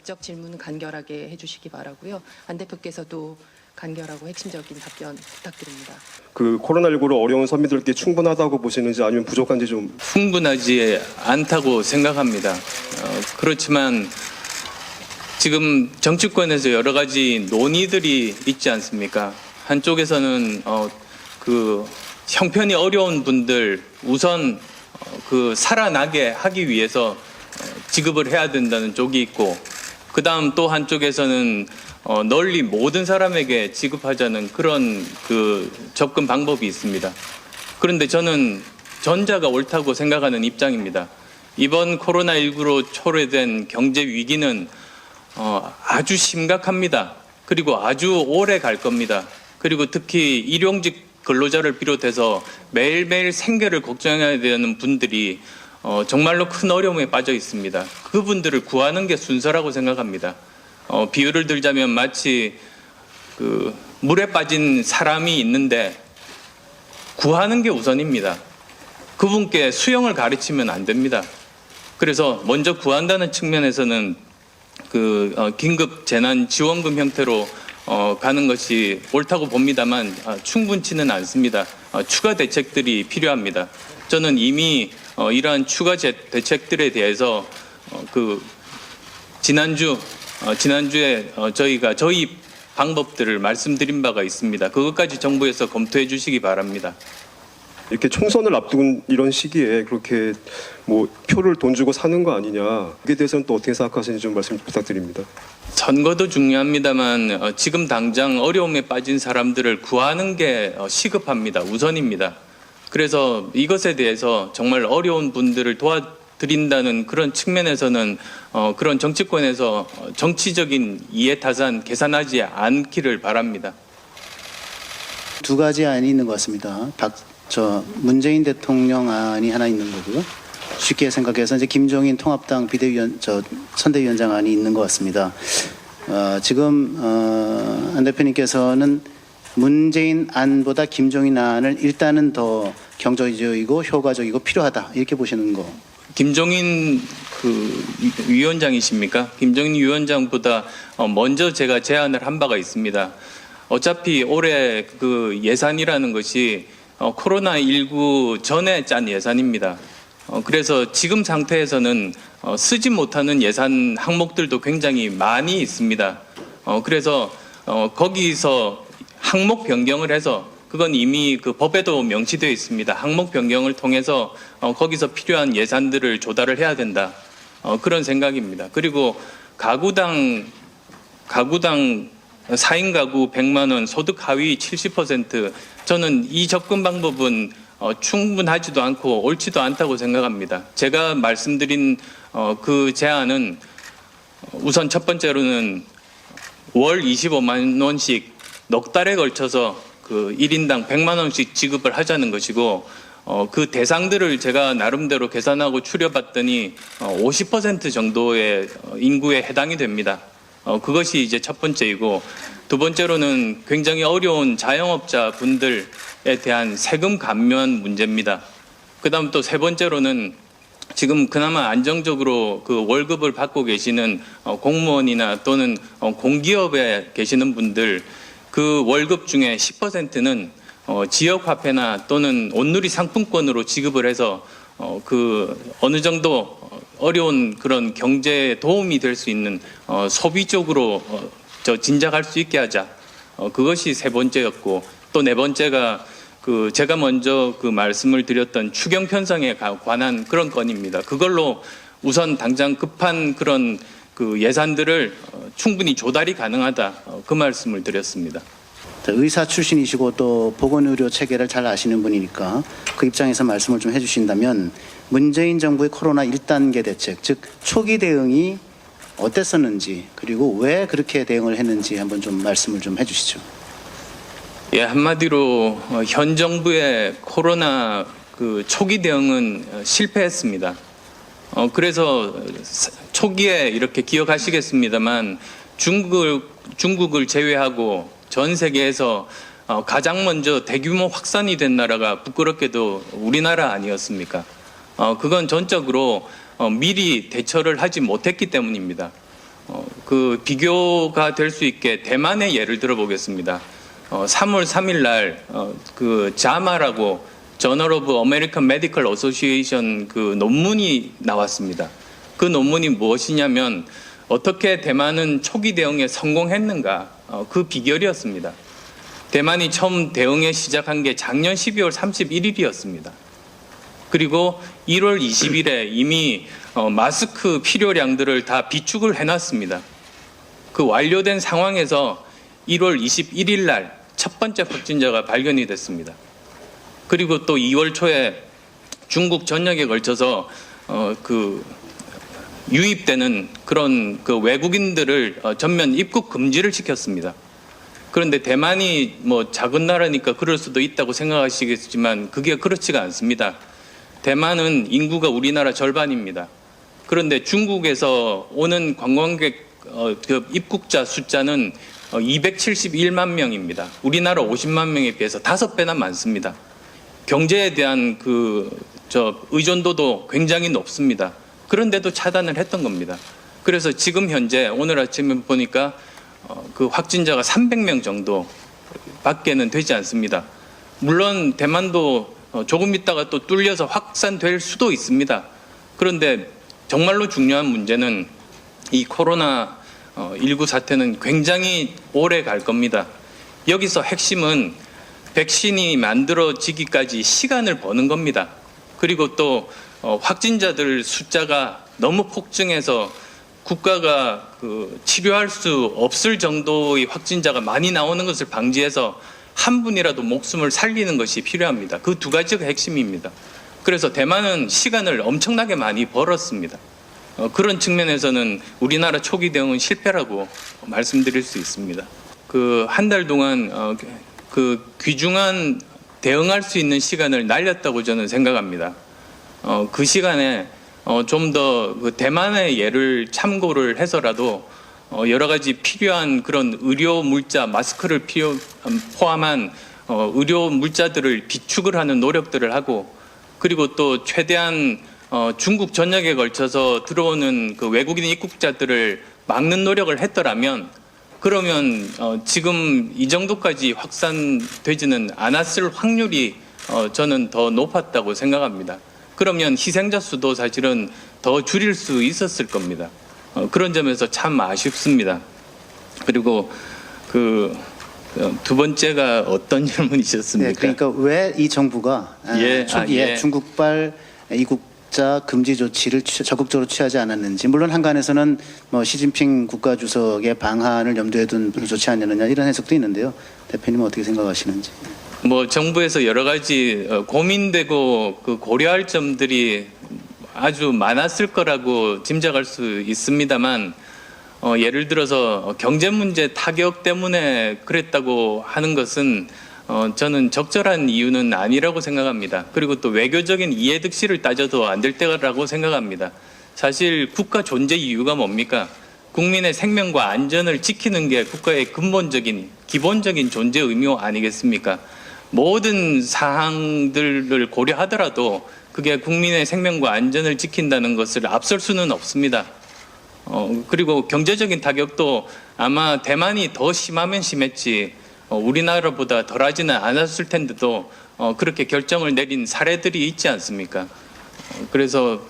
직접 질문 간결하게 해주시기 바라고요. 안 대표께서도 간결하고 핵심적인 답변 부탁드립니다. 그 코로나19로 어려운 서민들께 충분하다고 보시는지 아니면 부족한지 좀. 충분하지 않다고 생각합니다. 그렇지만 지금 정치권에서 여러 가지 논의들이 있지 않습니까? 한쪽에서는 그 형편이 어려운 분들 우선 그 살아나게 하기 위해서 지급을 해야 된다는 쪽이 있고, 그 다음 또 한쪽에서는 널리 모든 사람에게 지급하자는 그런 그 접근 방법이 있습니다. 그런데 저는 전자가 옳다고 생각하는 입장입니다. 이번 코로나19로 초래된 경제 위기는 아주 심각합니다. 그리고 아주 오래 갈 겁니다. 그리고 특히 일용직 근로자를 비롯해서 매일매일 생계를 걱정해야 되는 분들이 정말로 큰 어려움에 빠져 있습니다. 그분들을 구하는 게 순서라고 생각합니다. 비유를 들자면 마치 그 물에 빠진 사람이 있는데 구하는 게 우선입니다. 그분께 수영을 가르치면 안 됩니다. 그래서 먼저 구한다는 측면에서는 그 긴급 재난 지원금 형태로 가는 것이 옳다고 봅니다만 충분치는 않습니다. 추가 대책들이 필요합니다. 저는 이미 이러한 추가 대책들에 대해서 그 지난주에 저희가 저희 방법들을 말씀드린 바가 있습니다. 그것까지 정부에서 검토해 주시기 바랍니다. 이렇게 총선을 앞둔 이런 시기에 그렇게 뭐 표를 돈 주고 사는 거 아니냐, 그에 대해서는 또 어떻게 생각하시는지 좀 말씀 부탁드립니다. 선거도 중요합니다만 지금 당장 어려움에 빠진 사람들을 구하는 게 시급합니다. 우선입니다. 그래서 이것에 대해서 정말 어려운 분들을 도와드린다는 그런 측면에서는 그런 정치권에서 정치적인 이해타산 계산하지 않기를 바랍니다. 두 가지 안이 있는 것 같습니다. 문재인 대통령 안이 하나 있는 거고요. 쉽게 생각해서 이제 김종인 통합당 선대위원장 안이 있는 것 같습니다. 지금 안 대표님께서는 문재인 안보다 김종인 안을 일단은 더 경제적이고 효과적이고 필요하다 이렇게 보시는 거. 김종인 그 위원장이십니까? 김종인 위원장보다 먼저 제가 제안을 한 바가 있습니다. 어차피 올해 그 예산이라는 것이 코로나19 전에 짠 예산입니다. 그래서 지금 상태에서는 쓰지 못하는 예산 항목들도 굉장히 많이 있습니다. 그래서 거기서 항목 변경을 해서, 그건 이미 그 법에도 명시되어 있습니다. 항목 변경을 통해서 거기서 필요한 예산들을 조달을 해야 된다. 그런 생각입니다. 그리고 가구당 4인 가구 100만 원, 소득 하위 70%, 저는 이 접근 방법은 충분하지도 않고 옳지도 않다고 생각합니다. 제가 말씀드린 그 제안은 우선 첫 번째로는 월 25만 원씩 넉 달에 걸쳐서 그 1인당 100만 원씩 지급을 하자는 것이고, 그 대상들을 제가 나름대로 계산하고 추려봤더니 50% 정도의 인구에 해당이 됩니다. 그것이 이제 첫 번째이고, 두 번째로는 굉장히 어려운 자영업자 분들에 대한 세금 감면 문제입니다. 그 다음 또 세 번째로는 지금 그나마 안정적으로 그 월급을 받고 계시는 공무원이나 또는 공기업에 계시는 분들, 그 월급 중에 10%는 지역화폐나 또는 온누리 상품권으로 지급을 해서 그 어느 정도 어려운 그런 경제에 도움이 될 수 있는 소비 쪽으로 진작할 수 있게 하자. 그것이 세 번째였고, 또 네 번째가 그 제가 먼저 그 말씀을 드렸던 추경 편성에 관한 그런 건입니다. 그걸로 우선 당장 급한 그런 그 예산들을 충분히 조달이 가능하다. 그 말씀을 드렸습니다. 의사 출신이시고 또 보건의료 체계를 잘 아시는 분이니까 그 입장에서 말씀을 좀 해주신다면, 문재인 정부의 코로나 1단계 대책, 즉 초기 대응이 어땠었는지, 그리고 왜 그렇게 대응을 했는지 한번 좀 말씀을 좀 해주시죠. 예, 한마디로 현 정부의 코로나 그 초기 대응은 실패했습니다. 그래서 초기에 이렇게 기억하시겠습니다만 중국을 제외하고 전 세계에서 가장 먼저 대규모 확산이 된 나라가 부끄럽게도 우리나라 아니었습니까? 그건 전적으로 미리 대처를 하지 못했기 때문입니다. 그 비교가 될 수 있게 대만의 예를 들어보겠습니다. 3월 3일 날 그 자마라고 Journal of American Medical Association 그 논문이 나왔습니다. 그 논문이 무엇이냐면 어떻게 대만은 초기 대응에 성공했는가 그 비결이었습니다. 대만이 처음 대응에 시작한 게 작년 12월 31일이었습니다. 그리고 1월 20일에 이미 마스크 필요량들을 다 비축을 해놨습니다. 그 완료된 상황에서 1월 21일 날 첫 번째 확진자가 발견이 됐습니다. 그리고 또 2월 초에 중국 전역에 걸쳐서 그 유입되는 그런 그 외국인들을 전면 입국 금지를 시켰습니다. 그런데 대만이 뭐 작은 나라니까 그럴 수도 있다고 생각하시겠지만 그게 그렇지가 않습니다. 대만은 인구가 우리나라 절반입니다. 그런데 중국에서 오는 관광객 그 입국자 숫자는 271만 명입니다. 우리나라 50만 명에 비해서 5배나 많습니다. 경제에 대한 의존도도 굉장히 높습니다. 그런데도 차단을 했던 겁니다. 그래서 지금 현재 오늘 아침에 보니까 그 확진자가 300명 정도 밖에는 되지 않습니다. 물론 대만도 조금 있다가 또 뚫려서 확산될 수도 있습니다. 그런데 정말로 중요한 문제는 이 코로나19 사태는 굉장히 오래 갈 겁니다. 여기서 핵심은 백신이 만들어지기까지 시간을 버는 겁니다. 그리고 또 확진자들 숫자가 너무 폭증해서 국가가 치료할 수 없을 정도의 확진자가 많이 나오는 것을 방지해서 한 분이라도 목숨을 살리는 것이 필요합니다. 그 두 가지가 핵심입니다. 그래서 대만은 시간을 엄청나게 많이 벌었습니다. 그런 측면에서는 우리나라 초기 대응은 실패라고 말씀드릴 수 있습니다. 그 한 달 동안 그 귀중한 대응할 수 있는 시간을 날렸다고 저는 생각합니다. 그 시간에 좀 더 대만의 예를 참고를 해서라도 여러 가지 필요한 그런 의료 물자, 마스크를 포함한 의료 물자들을 비축을 하는 노력들을 하고 그리고 또 최대한 중국 전역에 걸쳐서 들어오는 그 외국인 입국자들을 막는 노력을 했더라면 그러면 지금 이 정도까지 확산되지는 않았을 확률이 저는 더 높았다고 생각합니다. 그러면 희생자 수도 사실은 더 줄일 수 있었을 겁니다. 그런 점에서 참 아쉽습니다. 그리고 두 번째가 어떤 질문이셨습니까? 네, 그러니까 왜 이 정부가 초기에 중국발 입국자 금지 조치를 적극적으로 취하지 않았는지, 물론 한간에서는 뭐 시진핑 국가주석의 방한을 염두에 둔 좋지 않느냐 이런 해석도 있는데요. 대표님은 어떻게 생각하시는지? 뭐 정부에서 여러 가지 고민되고 고려할 점들이 아주 많았을 거라고 짐작할 수 있습니다만 예를 들어서 경제 문제 타격 때문에 그랬다고 하는 것은 저는 적절한 이유는 아니라고 생각합니다. 그리고 또 외교적인 이해득실을 따져도 안 될 때라고 생각합니다. 사실 국가 존재 이유가 뭡니까? 국민의 생명과 안전을 지키는 게 국가의 근본적인 기본적인 존재 의무 아니겠습니까? 모든 사항들을 고려하더라도 그게 국민의 생명과 안전을 지킨다는 것을 앞설 수는 없습니다. 그리고 경제적인 타격도 아마 대만이 더 심하면 심했지 우리나라보다 덜하지는 않았을 텐데도 그렇게 결정을 내린 사례들이 있지 않습니까? 그래서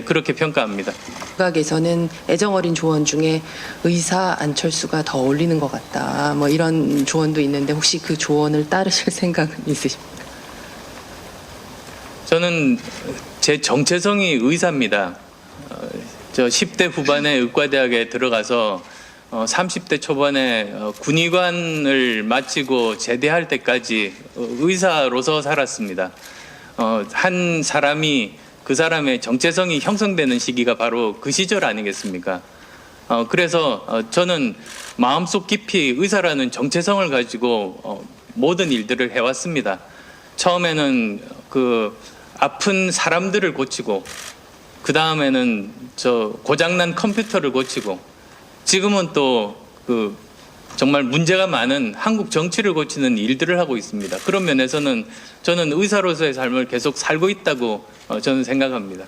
그렇게 평가합니다. 국각에서는 애정어린 조언 중에 의사 안철수가 더 어울리는 것 같다. 뭐 이런 조언도 있는데 혹시 그 조언을 따르실 생각은 있으십니까? 저는 제 정체성이 의사입니다. 저 10대 후반에 의과대학에 들어가서 30대 초반에 군의관을 마치고 제대할 때까지 의사로서 살았습니다. 한 사람이 그 사람의 정체성이 형성되는 시기가 바로 그 시절 아니겠습니까? 그래서 저는 마음속 깊이 의사라는 정체성을 가지고 모든 일들을 해왔습니다. 처음에는 아픈 사람들을 고치고 그 다음에는 고장난 컴퓨터를 고치고 지금은 또 정말 문제가 많은 한국 정치를 고치는 일들을 하고 있습니다. 그런 면에서는 저는 의사로서의 삶을 계속 살고 있다고 저는 생각합니다.